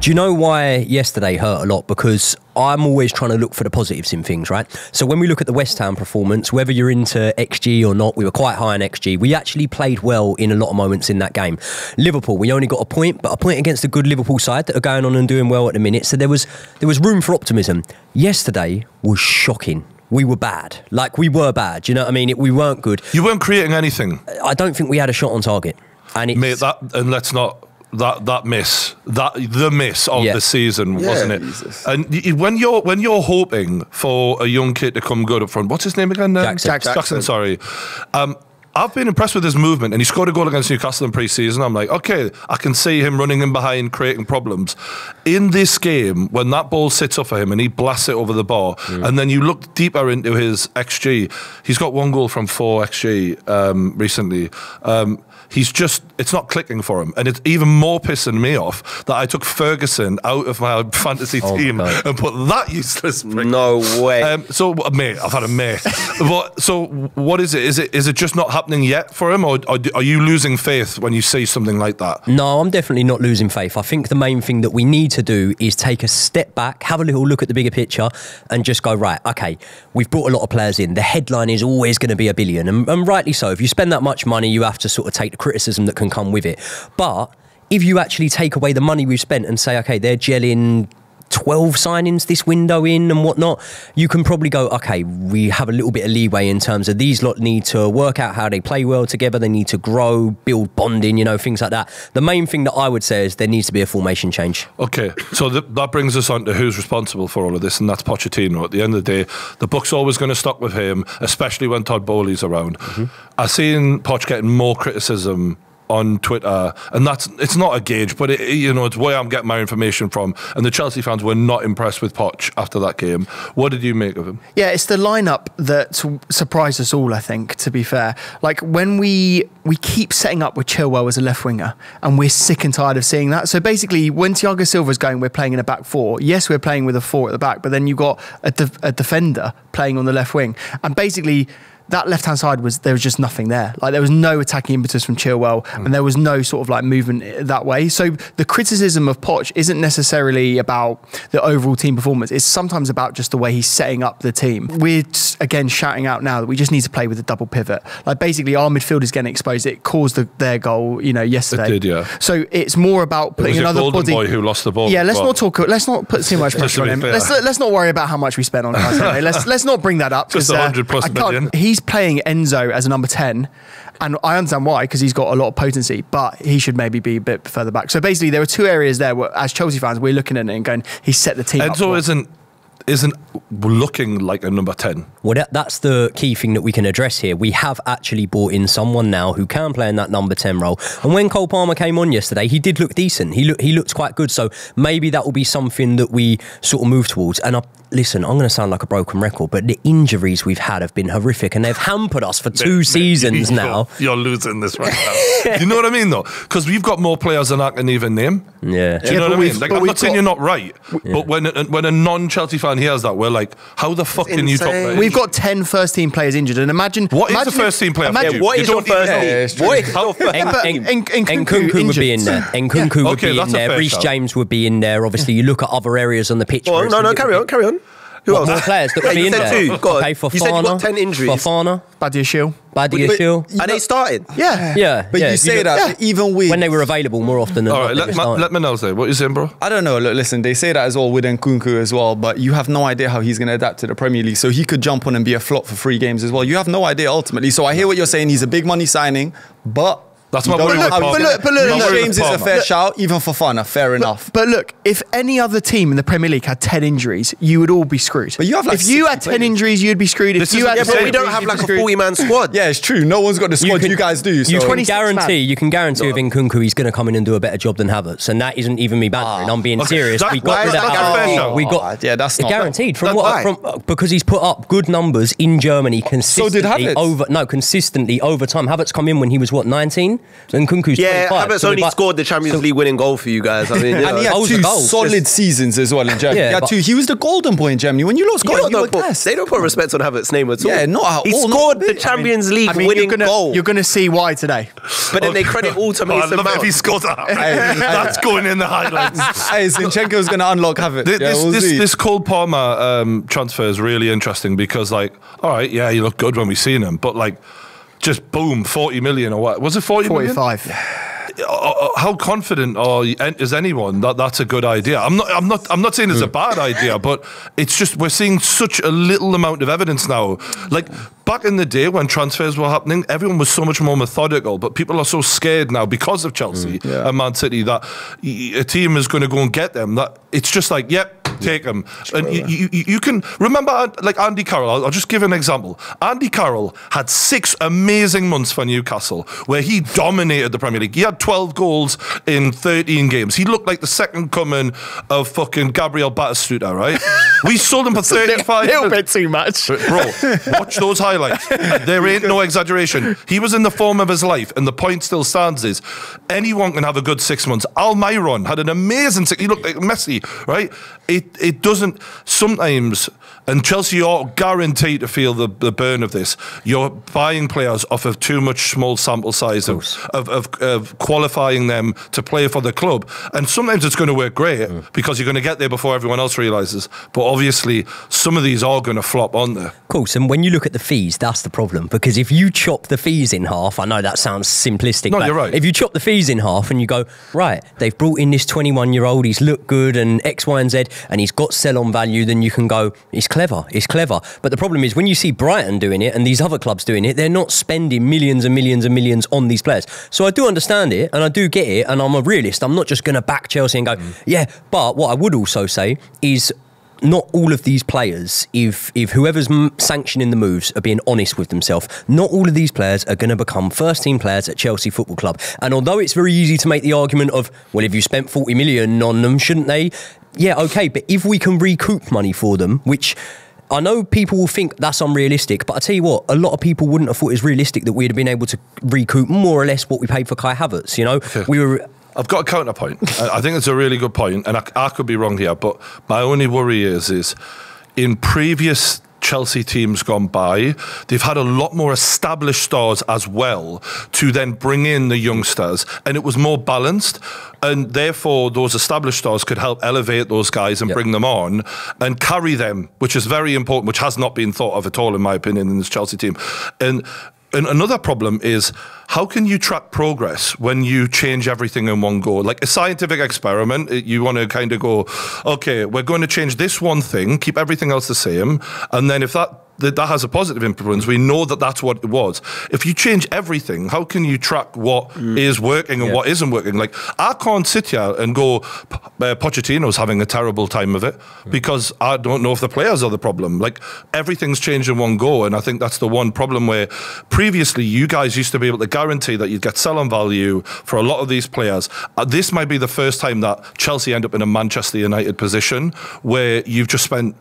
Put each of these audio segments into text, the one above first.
Do you know why yesterday hurt a lot? Because I'm always trying to look for the positives in things, right? So when we look at the West Ham performance, whether you're into XG or not, we were quite high on XG. We actually played well in a lot of moments in that game. Liverpool, we only got a point, but a point against a good Liverpool side that are going on and doing well at the minute. So there was room for optimism. Yesterday was shocking. We were bad. Like, we were bad. You know what I mean? We weren't good. You weren't creating anything. I don't think we had a shot on target. And it's, mate, and let's not... the miss of the season, wasn't it? Jesus. And when you're hoping for a young kid to come good up front, what's his name again? Jackson. Sorry. I've been impressed with his movement, and he scored a goal against Newcastle in pre-season. I'm like, okay, I can see him running in behind, creating problems. In this game, when that ball sits up for him and he blasts it over the bar, and then you look deeper into his XG, he's got 1 goal from 4 XG recently. It's not clicking for him, and it's even more pissing me off that I took Ferguson out of my fantasy team and put that useless prick. No way. So, mate, I've had a mate. So, what is it? Is it just not happening yet for him, or are you losing faith when you see something like that? No, I'm definitely not losing faith. I think the main thing that we need to do is take a step back, have a little look at the bigger picture, and just go, right, okay, we've brought a lot of players in. The headline is always going to be $1 billion, and rightly so. If you spend that much money, you have to sort of take the criticism that can come with it. But if you actually take away the money we've spent and say, okay, they're gelling 12 signings this window in and whatnot, you can probably go, okay, we have a little bit of leeway in terms of these lot need to work out how they play well together, they need to grow, build bonding, things like that. The main thing that I would say is there needs to be a formation change. Okay, so that brings us on to who's responsible for all of this, and that's Pochettino. At the end of the day, the buck's always going to stop with him, especially when Todd Bowley's around. I've seen Poch getting more criticism on Twitter, and it's not a gauge, but it's where I'm getting my information from. And the Chelsea fans were not impressed with Poch after that game. What did you make of him? Yeah, it's the lineup that surprised us all, I think, to be fair. Like, when we keep setting up with Chilwell as a left winger, and we're sick and tired of seeing that. So basically, when Thiago Silva's going, we're playing in a back 4. Yes, we're playing with a 4 at the back, but then you've got a defender playing on the left wing, and basically that left-hand side there was just nothing there. Like, there was no attacking impetus from Chilwell, and there was no sort of like movement that way. So the criticism of Poch isn't necessarily about the overall team performance. It's sometimes about just the way he's setting up the team. We're again shouting out now that we just need to play with a double pivot. Like, basically our midfield is getting exposed. It caused their goal, yesterday. It did, yeah. So it's more about putting another golden body. Boy who lost the ball. Yeah, let's not put too much pressure on him. Let's not worry about how much we spent on him. Anyway. Let's not bring that up. Just 100+ million. He's playing Enzo as a number 10, and I understand why, because he's got a lot of potency, but he should maybe be a bit further back. So basically there were 2 areas there where, as Chelsea fans, we're looking at it and going, he set the team up. Enzo isn't looking like a number 10. Well, that's the key thing that we can address here. We have actually brought in someone now who can play in that number 10 role. And when Cole Palmer came on yesterday, he did look decent. He looked quite good. So maybe that will be something that we sort of move towards. And listen, I'm going to sound like a broken record, but the injuries we've had have been horrific, and they've hampered us for 2 seasons now. You're losing this right now. You know what I mean, though? Because we've got more players than I can even name. Yeah. Do you know what I mean? Like, I'm not saying you're not right, but when a non-Chelsea fan hears that, we're like, how the fuck can you talk about it? We've got 10 first-team players injured, and imagine... What is the first-team player? What is your first team? Nkunku would be in there. Nkunku would be in there. Reece James would be in there. Obviously, you look at other areas on the pitch. Oh, no, carry on. Who else? More players that would be in there. Okay, Fofana. You said you got 10 injuries. Fofana. Badiashile. And they started? Yeah. But you say that even with... when they were available more often than not. All right, let me know, say. What are you saying, bro? I don't know. Look, listen, they say that as well with Nkunku as well, but you have no idea how he's going to adapt to the Premier League. So he could jump on and be a flop for 3 games as well. You have no idea ultimately. So I hear what you're saying. He's a big money signing, but... That's my worry with Palmer. But look, James is a fair shout, even for Fofana, fair enough. But look, if any other team in the Premier League had 10 injuries, you would all be screwed. But you have like if you had 10 injuries, you'd be screwed. If you had but we don't have like a 40-man squad. Yeah, it's true. No one's got the squad you guys do. So. You can guarantee with Nkunku he's going to come in and do a better job than Havertz, and that isn't even me bantering. I'm being serious. We got that. Yeah, that's not guaranteed because he's put up good numbers in Germany consistently. So did Havertz. Consistently over time. Havertz come in when he was 19. 19 and Kunku's 25. Havertz only scored the Champions League winning goal for you guys. I mean, and he had two solid seasons as well in Germany. Yeah, he was the golden boy in Germany. When you lost goal, they don't put respect on Havertz's name at all. Yeah, not at all. He scored the Champions League winning goal. You're going to see why today. But then they credit all to Mason Mount. If he scores that. That's going in the highlights. Hey, Zinchenko's going to unlock Havertz. This Cole Palmer transfer is really interesting because, like, all right, yeah, he looked good when we seen him, but like, just boom, 40 million or what? Was it 40 45 million? How confident is anyone that that's a good idea? I'm not saying it's a bad idea, but it's just we're seeing such a little amount of evidence now. Like back in the day when transfers were happening, everyone was so much more methodical, but people are so scared now because of Chelsea and Man City that a team is going to go and get them. That it's just like, yep. Take him. And you can remember, like Andy Carroll. I'll just give an example. Andy Carroll had 6 amazing months for Newcastle where he dominated the Premier League. He had 12 goals in 13 games. He looked like the second coming of fucking Gabriel Batistuta, right? We sold him for 35. A little bit too much. Bro, watch those highlights. There ain't no exaggeration. He was in the form of his life, and the point still stands is anyone can have a good 6 months. Almiron had an amazing 6. He looked like Messi, right? It doesn't sometimes, and Chelsea are guaranteed to feel the burn of this. You're buying players off of too much small sample size of qualifying them to play for the club, and sometimes it's going to work great because you're going to get there before everyone else realises. But obviously, some of these are going to flop, aren't they? Of course, and when you look at the fees, that's the problem. Because if you chop the fees in half, I know that sounds simplistic. No, but you're right. If you chop the fees in half and you go, right, they've brought in this 21-year-old, he's looked good and X, Y, and Z, and he's got sell-on value, then you can go, it's clever. But the problem is when you see Brighton doing it and these other clubs doing it, they're not spending millions and millions and millions on these players. So I do understand it and I do get it, and I'm a realist. I'm not just going to back Chelsea and go, yeah. But what I would also say is not all of these players, if whoever's sanctioning the moves are being honest with themselves, not all of these players are going to become first-team players at Chelsea Football Club. And although it's very easy to make the argument of, well, if you spent 40 million on them, shouldn't they? Yeah, okay, but if we can recoup money for them, which I know people will think that's unrealistic, but I tell you what, a lot of people wouldn't have thought it was realistic that we'd have been able to recoup more or less what we paid for Kai Havertz, you know? Okay. I've got a counterpoint. I think it's a really good point, and I could be wrong here, but my only worry is in previous Chelsea teams gone by, they've had a lot more established stars as well to then bring in the youngsters, and it was more balanced, and therefore those established stars could help elevate those guys and bring them on and carry them, which is very important, which has not been thought of at all in my opinion in this Chelsea team. And another problem is, how can you track progress when you change everything in one go? Like a scientific experiment, you want to kind of go, okay, we're going to change this one thing, keep everything else the same, and then if that has a positive influence, we know that that's what it was. If you change everything, how can you track what is working and what isn't working? Like, I can't sit here and go, Pochettino's having a terrible time of it, because I don't know if the players are the problem. Like, everything's changed in one go, and I think that's the one problem where previously you guys used to be able to guarantee that you'd get sell-on value for a lot of these players. This might be the first time that Chelsea end up in a Manchester United position where you've just spent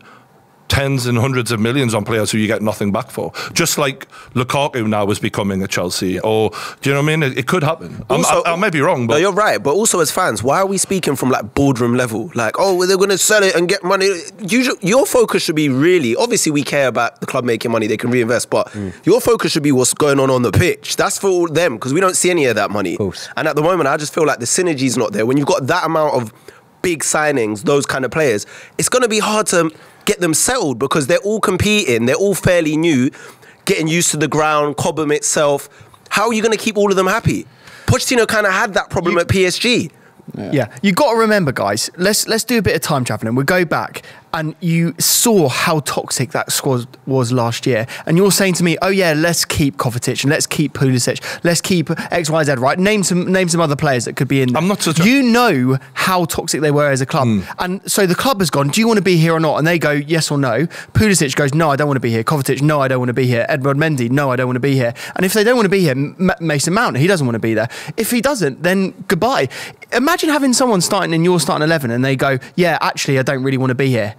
tens and hundreds of millions on players who you get nothing back for. Just like Lukaku now is becoming a Chelsea. Or, do you know what I mean? It could happen. Also, I may be wrong, but... No, you're right. But also as fans, why are we speaking from like boardroom level? Like, oh, well, they're going to sell it and get money. Your focus should be really... Obviously, we care about the club making money. They can reinvest. But your focus should be what's going on the pitch. That's for all them, because we don't see any of that money. And at the moment, I just feel like the synergy's not there. When you've got that amount of big signings, those kind of players, it's going to be hard to get them settled because they're all competing, they're all fairly new, getting used to the ground, Cobham itself. How are you going to keep all of them happy? Pochettino kind of had that problem at PSG. Yeah, you got to remember, guys. Let's do a bit of time traveling. We'll go back, and you saw how toxic that squad was last year. And you're saying to me, "Oh yeah, let's keep Kovacic and let's keep Pulisic, let's keep X, Y, Z." Right? Name some other players that could be in there. I'm not such You know how toxic they were as a club, and so the club has gone, "Do you want to be here or not?" And they go, "Yes or no." Pulisic goes, "No, I don't want to be here." Kovacic, "No, I don't want to be here." Edward Mendy, "No, I don't want to be here." And if they don't want to be here, Mason Mount, he doesn't want to be there. If he doesn't, then goodbye. Imagine having someone starting in your starting 11 and they go, "Yeah, actually, I don't really want to be here."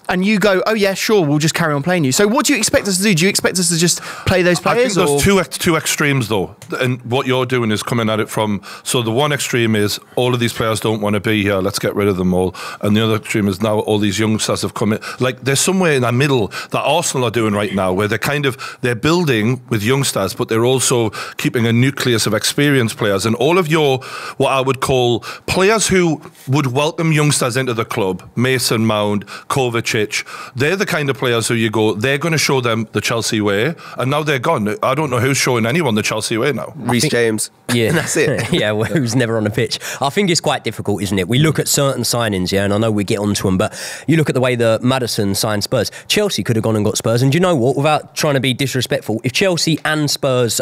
and you go, oh yeah, sure, we'll just carry on playing you. So what do you expect us to do? Do you expect us to just play those players? I think there's two extremes though, and what you're doing is coming at it from, so the one extreme is all of these players don't want to be here, let's get rid of them all, and the other extreme is now all these youngsters have come in. Like there's somewhere in the middle that Arsenal are doing right now, where they're building with youngsters, but they're also keeping a nucleus of experienced players, and all of your, what I would call players who would welcome youngsters into the club, Mason Mount, Kovacic, they're the kind of players who you go, they're going to show them the Chelsea way, and now they're gone. I don't know who's showing anyone the Chelsea way now. Reece James. Yeah. That's it. Yeah, well, who's never on the pitch. I think it's quite difficult, isn't it? We look at certain signings, yeah, and I know we get onto them, but you look at the way that Maddison signed Spurs. Chelsea could have gone and got Spurs, and do you know what? Without trying to be disrespectful, if Chelsea and Spurs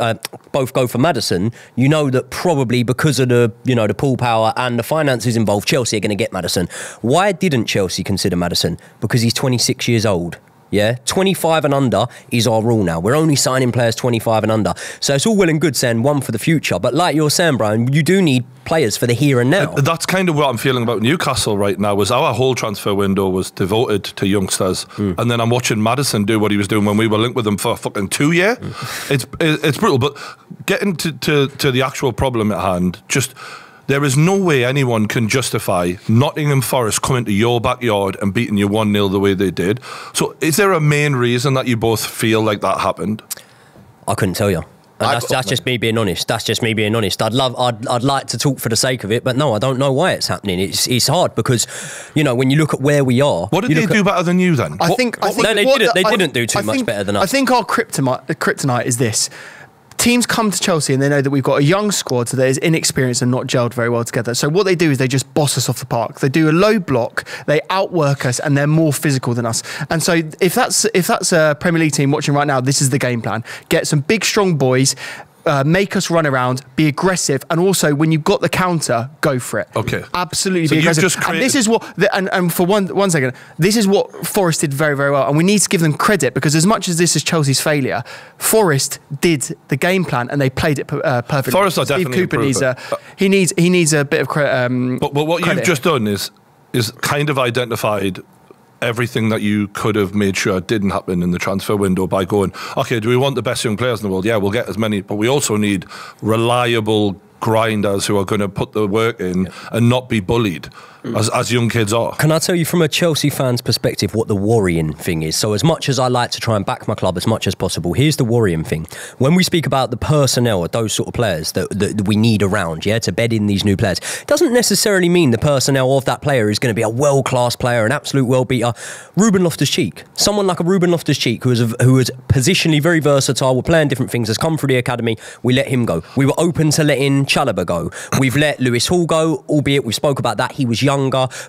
both go for Maddison, you know that probably because of the, you know, the pool power and the finances involved, Chelsea are going to get Maddison. Why didn't Chelsea consider Maddison? Because he's 26 years old. Yeah, 25 and under is our rule now. We're only signing players 25 and under. So it's all well and good saying one for the future. But like you're saying, Brian, you do need players for the here and now. That's kind of what I'm feeling about Newcastle right now, was our whole transfer window was devoted to youngsters. And then I'm watching Maddison do what he was doing when we were linked with him for a fucking 2 year. It's brutal. But getting to the actual problem at hand, just... there is no way anyone can justify Nottingham Forest coming to your backyard and beating you 1-0 the way they did. So is there a main reason that you both feel like that happened? I couldn't tell you. And that's just me being honest. That's just me being honest. I'd like to talk for the sake of it, but no, I don't know why it's happening. It's hard because, you know, when you look at where we are. What did they do better than you then? No, they didn't do too much better than us. I think our kryptonite is this. Teams come to Chelsea and they know that we've got a young squad that is inexperienced and not gelled very well together. So what they do is they just boss us off the park. They do a low block, they outwork us, and they're more physical than us. And so if that's a Premier League team watching right now, this is the game plan. Get some big, strong boys, make us run around, be aggressive, and also when you've got the counter, go for it. Okay, absolutely, so be aggressive. And this is what, and for one second, this is what Forest did very, very well, and we need to give them credit because as much as this is Chelsea's failure, Forest did the game plan and they played it perfectly. Forest are definitely Steve Cooper needs a bit of credit. But what you've just done is kind of identified everything that you could have made sure didn't happen in the transfer window by going, okay, do we want the best young players in the world? Yeah, we'll get as many, but we also need reliable grinders who are going to put the work in and not be bullied as young kids are. Can I tell you from a Chelsea fan's perspective what the worrying thing is? So as much as I like to try and back my club as much as possible, here's the worrying thing. When we speak about the personnel of those sort of players that we need around, yeah, to bed in these new players, it doesn't necessarily mean the personnel of that player is going to be a world-class player, an absolute world-beater. Ruben Loftus-Cheek, someone like a Ruben Loftus-Cheek who is positionally very versatile, we're playing different things, has come through the academy, we let him go. We were open to letting Chalobah go. We've let Lewis Hall go, albeit we spoke about that, he was younger,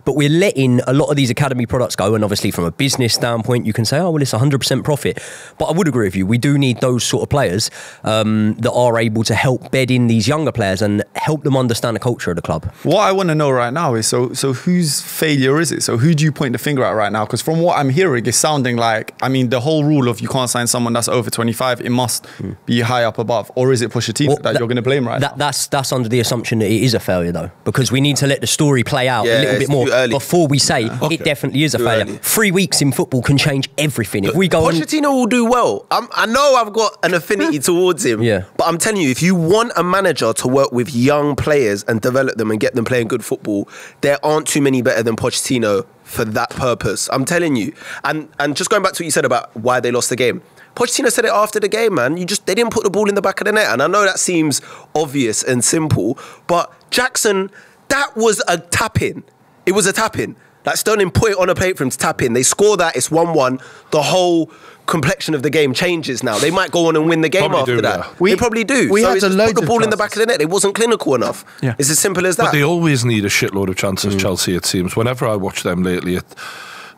but we're letting a lot of these academy products go, and obviously from a business standpoint you can say, oh well, it's 100% profit, but I would agree with you, we do need those sort of players that are able to help bed in these younger players and help them understand the culture of the club. What I want to know right now is, so whose failure is it? So who do you point the finger at right now? Because from what I'm hearing, it's sounding like, I mean, the whole rule of you can't sign someone that's over 25, it must be high up above, or is it Pochettino that you're going to blame right now? That's under the assumption that it is a failure though, because we need to let the story play out a little bit more before we say it definitely is a failure. Early. 3 weeks in football can change everything. If we go, Pochettino will do well. I know I've got an affinity towards him, but I'm telling you, if you want a manager to work with young players and develop them and get them playing good football, there aren't too many better than Pochettino for that purpose. I'm telling you. And just going back to what you said about why they lost the game. Pochettino said it after the game, man. They didn't put the ball in the back of the net. And I know that seems obvious and simple, but Jackson, that was a tap-in. It was a tap-in. Like Sterling put it on a plate for him to tap in. They score that, it's 1-1. The whole complexion of the game changes now. They might go on and win the game after that. They probably do. We had put the ball in the back of the net. It wasn't clinical enough. Yeah. It's as simple as that. But they always need a shitload of chances, Chelsea, it seems. Whenever I watch them lately,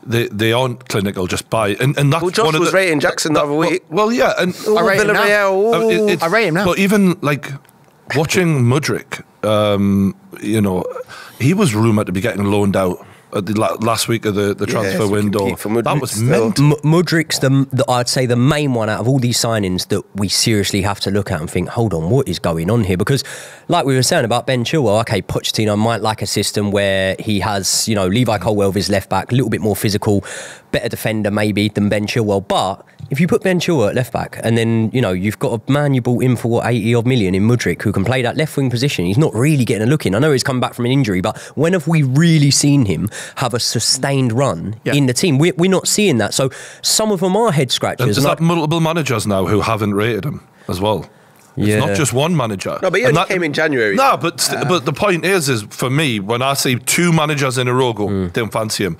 they aren't clinical just by and that's Josh one of was rating Jackson the other week. Well, yeah, and I rate him now. I rate him now. But even like watching Modric, you know, he was rumoured to be getting loaned out at the last week of the transfer window. That was mental. Modric's I'd say the main one out of all these signings that we seriously have to look at and think, hold on, what is going on here? Because like we were saying about Ben Chilwell, okay, Pochettino might like a system where he has, you know, Levi Colwill his left back, a little bit more physical, better defender maybe than Ben Chilwell. But if you put Ben Chilwell at left back and then, you know, you've got a man you bought in for 80 odd million in Modric who can play that left wing position, he's not really getting a look in. I know he's come back from an injury, but when have we really seen him have a sustained run in the team? We're not seeing that. So some of them are head scratchers. And there's like multiple managers now who haven't rated him as well. It's not just one manager. No, but he only came in January. No, but the point is for me, when I see 2 managers in a row go, don't fancy him.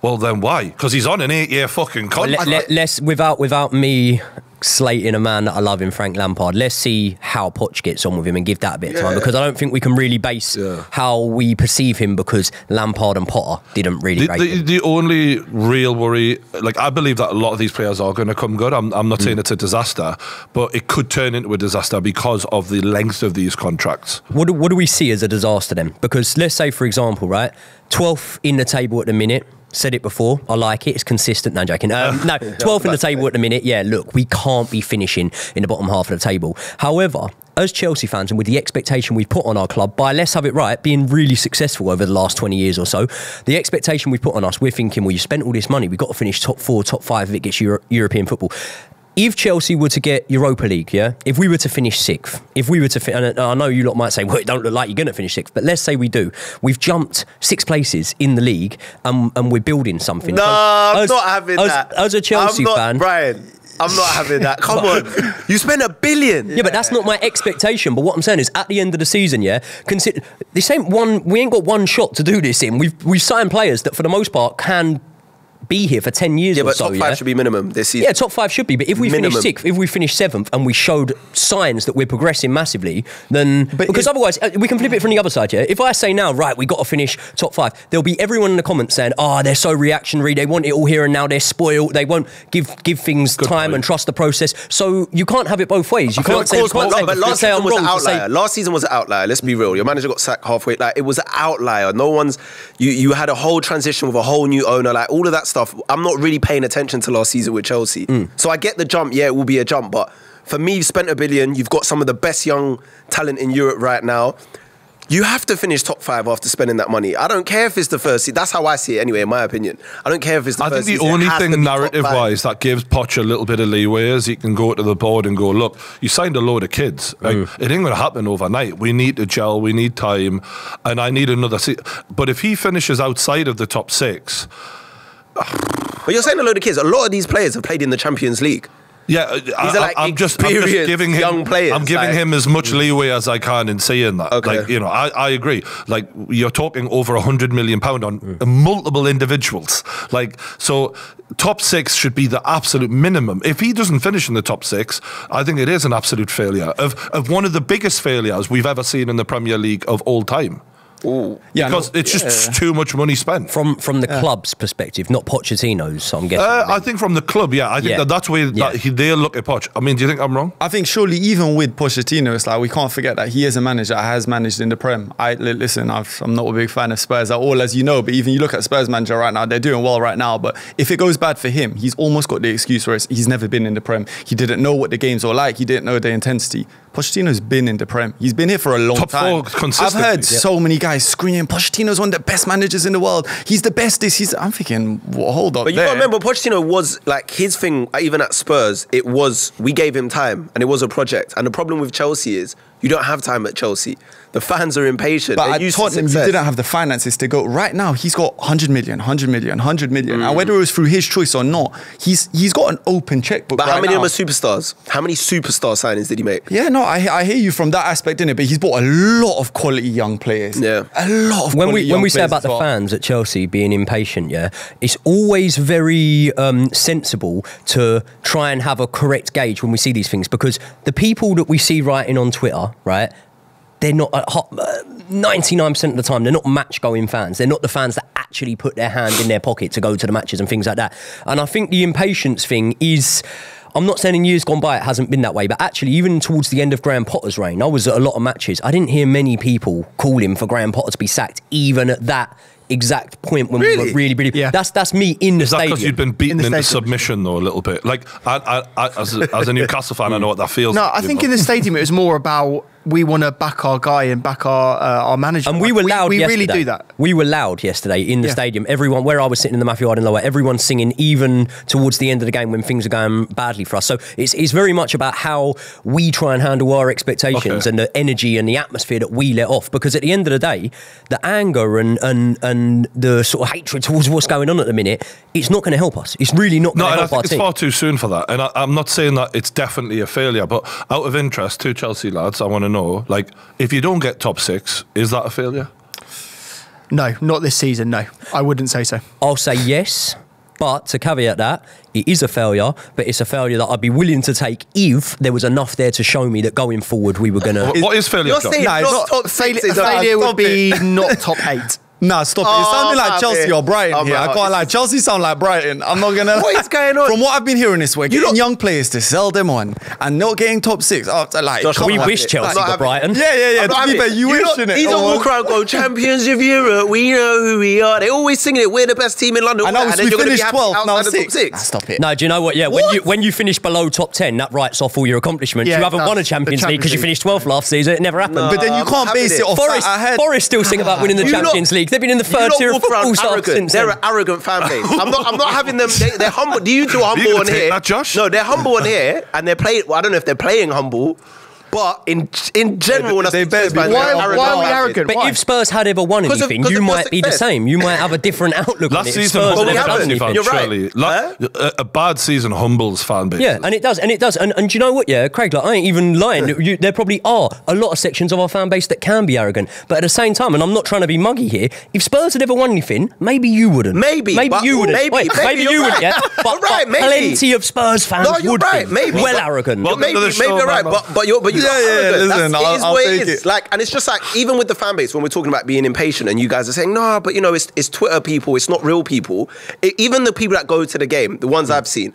Well, then why? Because he's on an 8-year fucking contract. Let's without me slating a man that I love in Frank Lampard, let's see how Poch gets on with him and give that a bit of time, because I don't think we can really base how we perceive him because Lampard and Potter didn't really rate him. The only real worry, like I believe that a lot of these players are going to come good. I'm not saying it's a disaster, but it could turn into a disaster because of the length of these contracts. What do we see as a disaster then? Because let's say, for example, right, 12th in the table at the minute. Said it before, I like it, it's consistent. No, I'm joking. No, 12th in the table at the minute. Yeah, look, we can't be finishing in the bottom half of the table. However, as Chelsea fans and with the expectation we've put on our club by, let's have it right, being really successful over the last 20 years or so, the expectation we've put on us, we're thinking, well, you spent all this money, we've got to finish top 4, top 5 if it gets European football. If Chelsea were to get Europa League, if we were to finish 6th, and I know you lot might say, well, it don't look like you're going to finish 6th, but let's say we do. We've jumped 6 places in the league and we're building something. No, I'm not having that. As a Chelsea fan... Brian, I'm not having that. Come on. You spent $1 billion. Yeah, but that's not my expectation. But what I'm saying is, at the end of the season, consider this ain't one. We ain't got one shot to do this in. We've signed players that, for the most part, can be here for 10 years or so. Yeah, but top 5 should be minimum this season. Yeah, top 5 should be. But if we finish 6th, if we finish 7th, and we showed signs that we're progressing massively, then... Because otherwise, we can flip it from the other side, If I say now, right, we got to finish top 5, there'll be everyone in the comments saying, they're so reactionary, they want it all here and now, they're spoiled, they won't give things time and trust the process. So you can't have it both ways. You can't say... But last season was an outlier. Last season was an outlier. Let's be real. Your manager got sacked halfway. Like, it was an outlier. No one's... You had a whole transition with a whole new owner. Like, all of that stuff. I'm not really paying attention to last season with Chelsea. So I get the jump. Yeah, it will be a jump. But for me, you've spent $1 billion. You've got some of the best young talent in Europe right now. You have to finish top 5 after spending that money. I don't care if it's the first season. That's how I see it anyway, in my opinion. I don't care if it's the first season. I think the only thing narrative-wise that gives Poch a little bit of leeway is he can go to the board and go, look, you signed a load of kids. Like, it ain't going to happen overnight. We need to gel. We need time. And I need another season. But if he finishes outside of the top 6... But you're saying a load of kids. A lot of these players have played in the Champions League. Yeah, I'm just giving him young players. I'm giving him as much leeway as I can in saying that. Okay. Like, you know, I agree. Like, you're talking over £100 million on multiple individuals. Like, so top 6 should be the absolute minimum. If he doesn't finish in the top 6, I think it is an absolute failure of one of the biggest failures we've ever seen in the Premier League of all time. Ooh. Yeah, because it's just too much money spent. From the club's perspective, not Pochettino's, I'm guessing. I think from the club, I think that's where they'll look at Poch. I mean, do you think I'm wrong? I think surely even with Pochettino, it's like we can't forget that he is a manager that has managed in the Prem. Listen, I'm not a big fan of Spurs at all, as you know, but even you look at Spurs manager right now, they're doing well right now, but if it goes bad for him, he's almost got the excuse where he's never been in the Prem. He didn't know what the games were like. He didn't know the intensity. Pochettino's been in the Prem. He's been here for a long time. Top 4 consistently. I've heard so many guys screaming, Pochettino's one of the best managers in the world. He's the best. I'm thinking, well, hold on. But you got to remember, Pochettino was like his thing, even at Spurs, it was, we gave him time and it was a project. And the problem with Chelsea is you don't have time at Chelsea. The fans are impatient. But at Tottenham, you didn't have the finances to go. Right now, he's got 100 million. And whether it was through his choice or not, he's got an open checkbook. But how many of them are superstars? How many superstar signings did he make? Yeah, no, I hear you from that aspect, innit? But he's bought a lot of quality young players. Yeah. A lot of when we say about the fans at Chelsea being impatient, it's always very sensible to try and have a correct gauge when we see these things, because the people that we see writing on Twitter, right, they're not 99% of the time, they're not match-going fans. They're not the fans that actually put their hand in their pocket to go to the matches and things like that. And I think the impatience thing is... I'm not saying in years gone by it hasn't been that way, but actually, even towards the end of Graham Potter's reign, I was at a lot of matches. I didn't hear many people calling for Graham Potter to be sacked, even at that exact point when we were really. Yeah. That's me in the Is that stadium. because you'd been beaten into submission though a little bit? Like, as a Newcastle fan, I know what that feels. No, like, I think in the stadium it was more about we want to back our guy and back our manager. And we were loud we yesterday. really do that. We were loud yesterday in the stadium. Everyone, where I was sitting in the Matthew Arden Lower, everyone's singing even towards the end of the game when things are going badly for us. So it's very much about how we try and handle our expectations and the energy and the atmosphere that we let off. Because at the end of the day, the anger and the sort of hatred towards what's going on at the minute, it's not going to help us. It's really not going to help our team. It's far too soon for that. And I'm not saying that it's definitely a failure, but out of interest, two Chelsea lads, I want to know, like, if you don't get top 6, is that a failure? No, not this season, no. I wouldn't say so. I'll say yes, but to caveat that, it is a failure, but it's a failure that I'd be willing to take if there was enough there to show me that going forward we were going to... What is failure? You're saying not top 6 is failure would be not top 8. Nah, stop it. It sounded like Chelsea or Brighton here. I can't lie. Chelsea sound like Brighton. I'm not going to... What is going on? From what I've been hearing this week, getting young players to sell them on and not getting top 6. Like, Josh, we wish Chelsea were Brighton. Yeah. To be fair, you wish, innit? He's don't walk around go, champions of Europe, we know who we are. They always singing it, we're the best team in London. I know, and we then you're going to finished be 12th, now outside the top 6. 6. Stop it. No, do you know what? Yeah, when you finish below top 10, that writes off all your accomplishments. Yeah, you haven't won a Champions League because you finished 12th last season. It never happened. But then you can't base it off that. Forest still sing about winning the Champions League. They've been in the third tier of football since They're then. an arrogant fan base. I'm not having them. They're humble. You two are You humble gonna on take here. that, Josh? No, they're humble on here, and they're playing. Well, I don't know if they're playing humble, but in general, when I They speak to better Spurs be. fans, Why they're are we fan base. arrogant? But Why? if Spurs had ever won Because of- anything, because you of your might be the success. same. You might have a different outlook on Last it. season, Spurs But we had ever haven't. done anything. You're right. surely. A bad season humbles fan base. Yeah, and it does. And do you know what, yeah, Craig, like, I ain't even lying. There probably are a lot of sections of our fan base that can be arrogant. But at the same time, and I'm not trying to be muggy here, if Spurs had ever won anything, maybe you wouldn't. Maybe, but- you wouldn't. maybe, Wait, maybe maybe you're you wouldn't, right. yeah? You're But right, maybe. plenty of Spurs fans No, you're would right, be. maybe. Well But- arrogant. Welcome Maybe to the you're show, right, man. but you're Yeah, arrogant. listen, It is I'll what take it is. it. Like, and it's just like, even with the fan base, when we're talking about being impatient, and you guys are saying, no, but you know, it's Twitter people, it's not real people. Even the people that go to the game, the ones I've seen,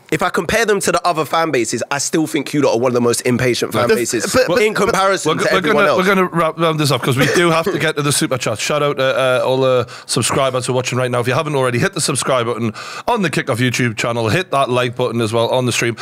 if I compare them to the other fan bases, I still think you lot are one of the most impatient fan bases in comparison to everyone else. We're going to round this up because we do have to get to the super chat. Shout out to all the subscribers who are watching right now. If you haven't already, hit the subscribe button on the Kickoff YouTube channel. Hit that like button as well on the stream.